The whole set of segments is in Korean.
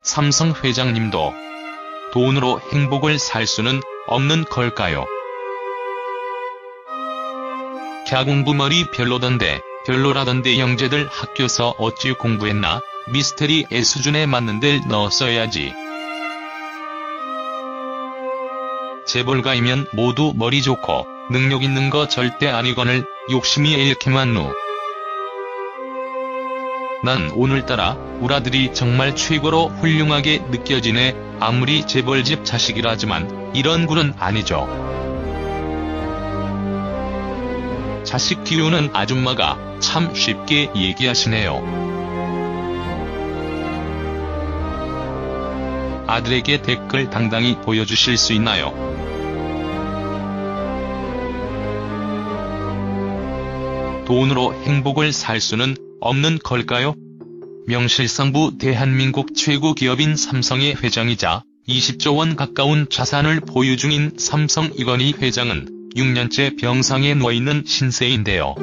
삼성 회장님도 돈으로 행복을 살 수는 없는 걸까요? 가공부 머리 별로라던데 영재들 학교서 어찌 공부했나? 미스테리의 수준에 맞는 데를 넣었어야지. 재벌가이면 모두 머리 좋고 능력 있는 거 절대 아니거늘 욕심이 이렇게만 누. 난 오늘따라 우라들이 정말 최고로 훌륭하게 느껴지네. 아무리 재벌집 자식이라지만 이런 굴은 아니죠. 자식 키우는 아줌마가 참 쉽게 얘기하시네요. 아들에게 댓글 당당히 보여주실 수 있나요? 돈으로 행복을 살 수는 없는 걸까요? 명실상부 대한민국 최고 기업인 삼성의 회장이자 20조 원 가까운 자산을 보유 중인 삼성 이건희 회장은 6년째 병상에 누워있는 신세인데요.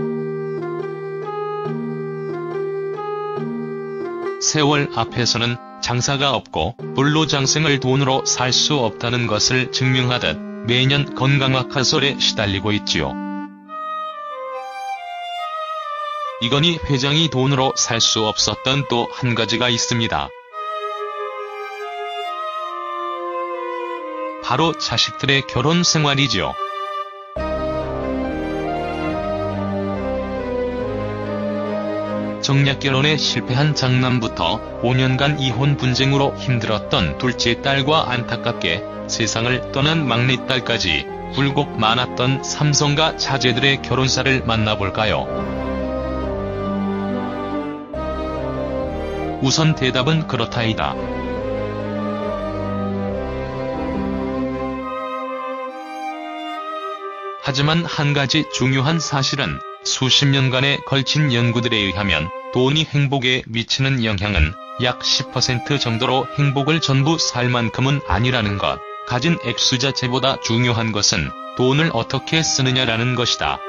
세월 앞에서는 장사가 없고 불로장생을 돈으로 살 수 없다는 것을 증명하듯 매년 건강악화설에 시달리고 있지요. 이건희 회장이 돈으로 살 수 없었던 또 한 가지가 있습니다. 바로 자식들의 결혼 생활이지요. 정략결혼에 실패한 장남부터 5년간 이혼 분쟁으로 힘들었던 둘째 딸과 안타깝게 세상을 떠난 막내딸까지 굴곡 많았던 삼성가 자제들의 결혼사를 만나볼까요? 우선 대답은 그렇다이다. 하지만 한 가지 중요한 사실은 수십 년간에 걸친 연구들에 의하면 돈이 행복에 미치는 영향은 약 10% 정도로 행복을 전부 살 만큼은 아니라는 것. 가진 액수 자체보다 중요한 것은 돈을 어떻게 쓰느냐라는 것이다.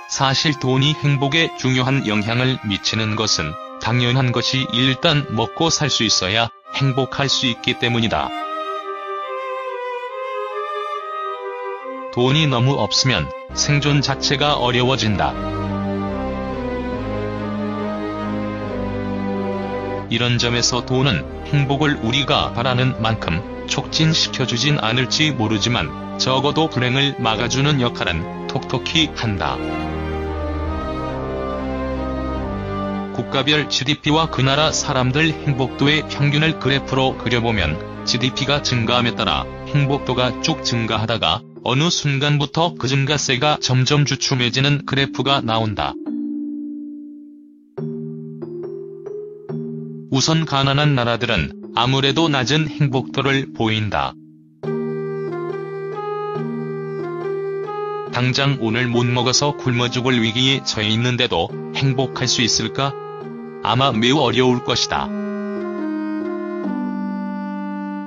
사실 돈이 행복에 중요한 영향을 미치는 것은 당연한 것이 일단 먹고 살 수 있어야 행복할 수 있기 때문이다. 돈이 너무 없으면 생존 자체가 어려워진다. 이런 점에서 돈은 행복을 우리가 바라는 만큼 촉진시켜주진 않을지 모르지만 적어도 불행을 막아주는 역할은 톡톡히 한다. 국가별 GDP와 그 나라 사람들 행복도의 평균을 그래프로 그려보면 GDP가 증가함에 따라 행복도가 쭉 증가하다가 어느 순간부터 그 증가세가 점점 주춤해지는 그래프가 나온다. 우선 가난한 나라들은 아무래도 낮은 행복도를 보인다. 당장 오늘 못 먹어서 굶어 죽을 위기에 처해 있는데도 행복할 수 있을까? 아마 매우 어려울 것이다.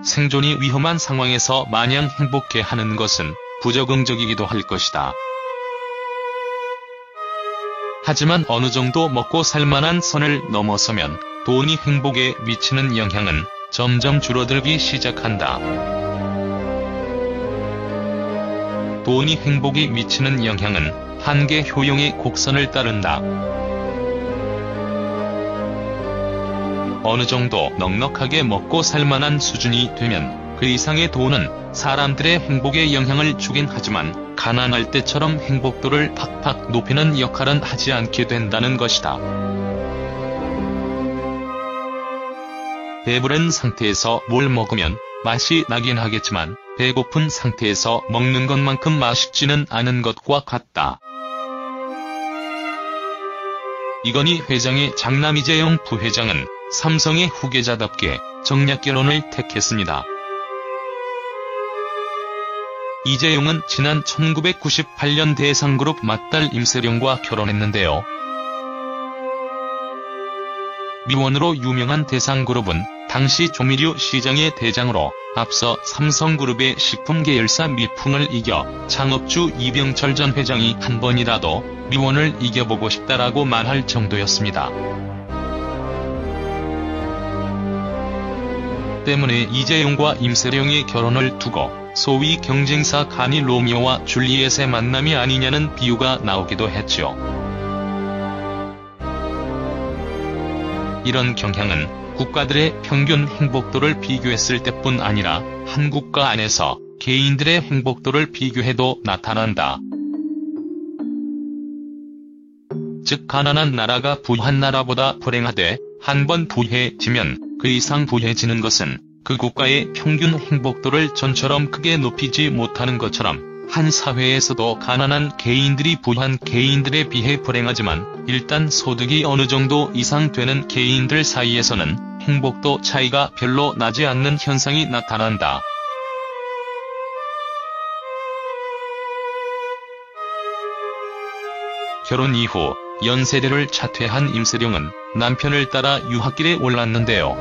생존이 위험한 상황에서 마냥 행복해 하는 것은 부적응적이기도 할 것이다. 하지만 어느 정도 먹고 살만한 선을 넘어서면 돈이 행복에 미치는 영향은 점점 줄어들기 시작한다. 돈이 행복에 미치는 영향은 한계 효용의 곡선을 따른다. 어느 정도 넉넉하게 먹고 살만한 수준이 되면 그 이상의 돈은 사람들의 행복에 영향을 주긴 하지만 가난할 때처럼 행복도를 팍팍 높이는 역할은 하지 않게 된다는 것이다. 배부른 상태에서 뭘 먹으면 맛이 나긴 하겠지만 배고픈 상태에서 먹는 것만큼 맛있지는 않은 것과 같다. 이건희 회장의 장남 이재용 부회장은 삼성의 후계자답게 정략결혼을 택했습니다. 이재용은 지난 1998년 대상그룹 맏딸 임세령과 결혼했는데요. 미원으로 유명한 대상그룹은 당시 조미료 시장의 대장으로 앞서 삼성그룹의 식품계열사 미풍을 이겨 창업주 이병철 전 회장이 한 번이라도 미원을 이겨보고 싶다라고 말할 정도였습니다. 때문에 이재용과 임세령의 결혼을 두고 소위 경쟁사 간이 로미오와 줄리엣의 만남이 아니냐는 비유가 나오기도 했죠. 이런 경향은 국가들의 평균 행복도를 비교했을 때뿐 아니라 한 국가 안에서 개인들의 행복도를 비교해도 나타난다. 즉 가난한 나라가 부한 나라보다 불행하되 한 번 부해지면 그 이상 부해지는 것은 그 국가의 평균 행복도를 전처럼 크게 높이지 못하는 것처럼 한 사회에서도 가난한 개인들이 부한 개인들에 비해 불행하지만 일단 소득이 어느 정도 이상 되는 개인들 사이에서는 행복도 차이가 별로 나지 않는 현상이 나타난다. 결혼 이후 연세대를 자퇴한 임세령은 남편을 따라 유학길에 올랐는데요.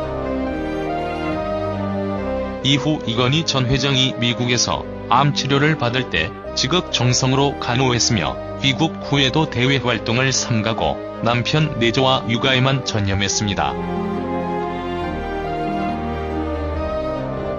이후 이건희 전 회장이 미국에서 암 치료를 받을 때 지극정성으로 간호했으며 귀국 후에도 대외 활동을 삼가고 남편 내조와 육아에만 전념했습니다.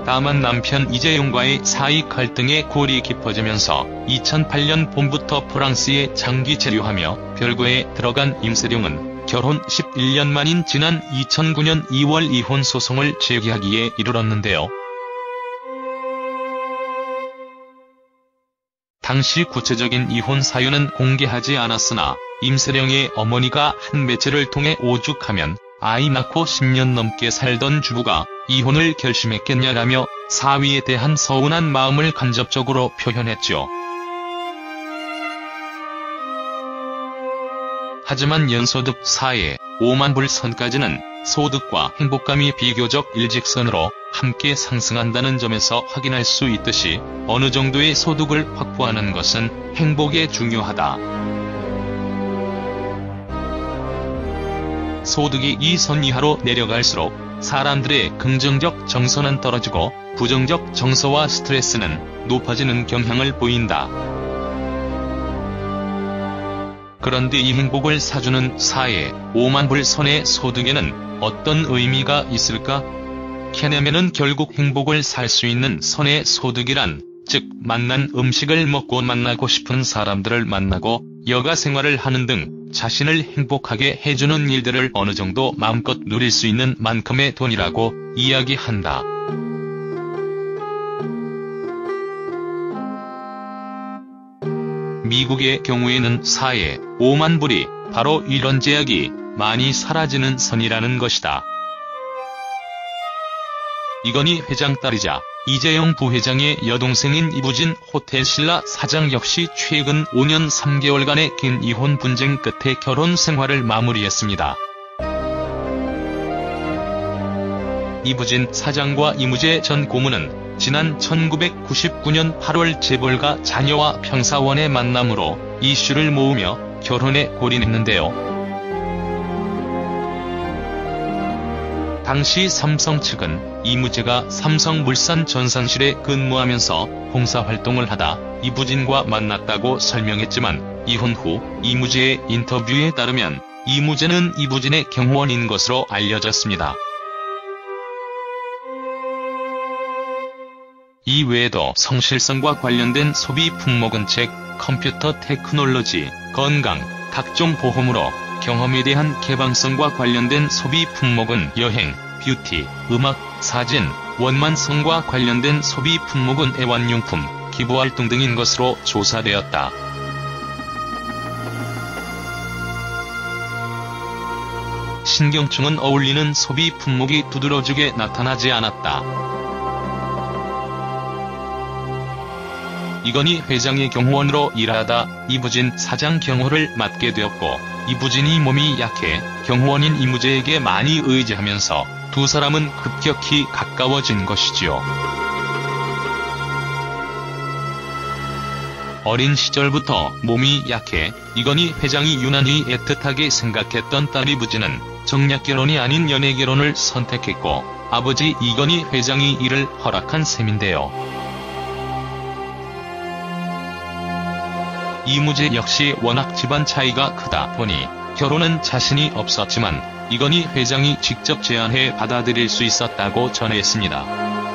다만 남편 이재용과의 사이 갈등의 골이 깊어지면서 2008년 봄부터 프랑스에 장기 체류하며 별거에 들어간 임세령은 결혼 11년 만인 지난 2009년 2월 이혼 소송을 제기하기에 이르렀는데요. 당시 구체적인 이혼 사유는 공개하지 않았으나 임세령의 어머니가 한 매체를 통해 오죽하면 아이 낳고 10년 넘게 살던 주부가 이혼을 결심했겠냐라며 사위에 대한 서운한 마음을 간접적으로 표현했죠. 하지만 연소득 4에 5만 불 선까지는 소득과 행복감이 비교적 일직선으로 함께 상승한다는 점에서 확인할 수 있듯이 어느 정도의 소득을 확보하는 것은 행복에 중요하다. 소득이 이 선 이하로 내려갈수록 사람들의 긍정적 정서는 떨어지고 부정적 정서와 스트레스는 높아지는 경향을 보인다. 그런데 이 행복을 사주는 4에 5만 불 선의 소득에는 어떤 의미가 있을까? 캐네멘은 결국 행복을 살 수 있는 선의 소득이란, 즉 맛난 음식을 먹고 만나고 싶은 사람들을 만나고 여가 생활을 하는 등 자신을 행복하게 해주는 일들을 어느 정도 마음껏 누릴 수 있는 만큼의 돈이라고 이야기한다. 미국의 경우에는 4에 5만 불이 바로 이런 제약이 많이 사라지는 선이라는 것이다. 이건희 회장 딸이자 이재용 부회장의 여동생인 이부진 호텔신라 사장 역시 최근 5년 3개월간의 긴 이혼 분쟁 끝에 결혼 생활을 마무리했습니다. 이부진 사장과 이무재 전 고문은 지난 1999년 8월 재벌가 자녀와 평사원의 만남으로 이슈를 모으며 결혼에 골인했는데요. 당시 삼성 측은 이무재가 삼성물산 전산실에 근무하면서 봉사활동을 하다 이부진과 만났다고 설명했지만 이혼 후 이무재의 인터뷰에 따르면 이무재는 이부진의 경호원인 것으로 알려졌습니다. 이 외에도 성실성과 관련된 소비 품목은 책, 컴퓨터 테크놀로지, 건강, 각종 보험으로 경험에 대한 개방성과 관련된 소비 품목은 여행, 뷰티, 음악, 사진, 원만성과 관련된 소비 품목은 애완용품, 기부활동 등인 것으로 조사되었다. 신경증은 어울리는 소비 품목이 두드러지게 나타나지 않았다. 이건희 회장의 경호원으로 일하다 이부진 사장 경호를 맡게 되었고 이부진이 몸이 약해 경호원인 이무재에게 많이 의지하면서 두 사람은 급격히 가까워진 것이지요. 어린 시절부터 몸이 약해 이건희 회장이 유난히 애틋하게 생각했던 딸 이부진은 정략 결혼이 아닌 연애 결혼을 선택했고 아버지 이건희 회장이 이를 허락한 셈인데요. 이무재 역시 워낙 집안 차이가 크다 보니 결혼은 자신이 없었지만 이건희 회장이 직접 제안해 받아들일 수 있었다고 전했습니다.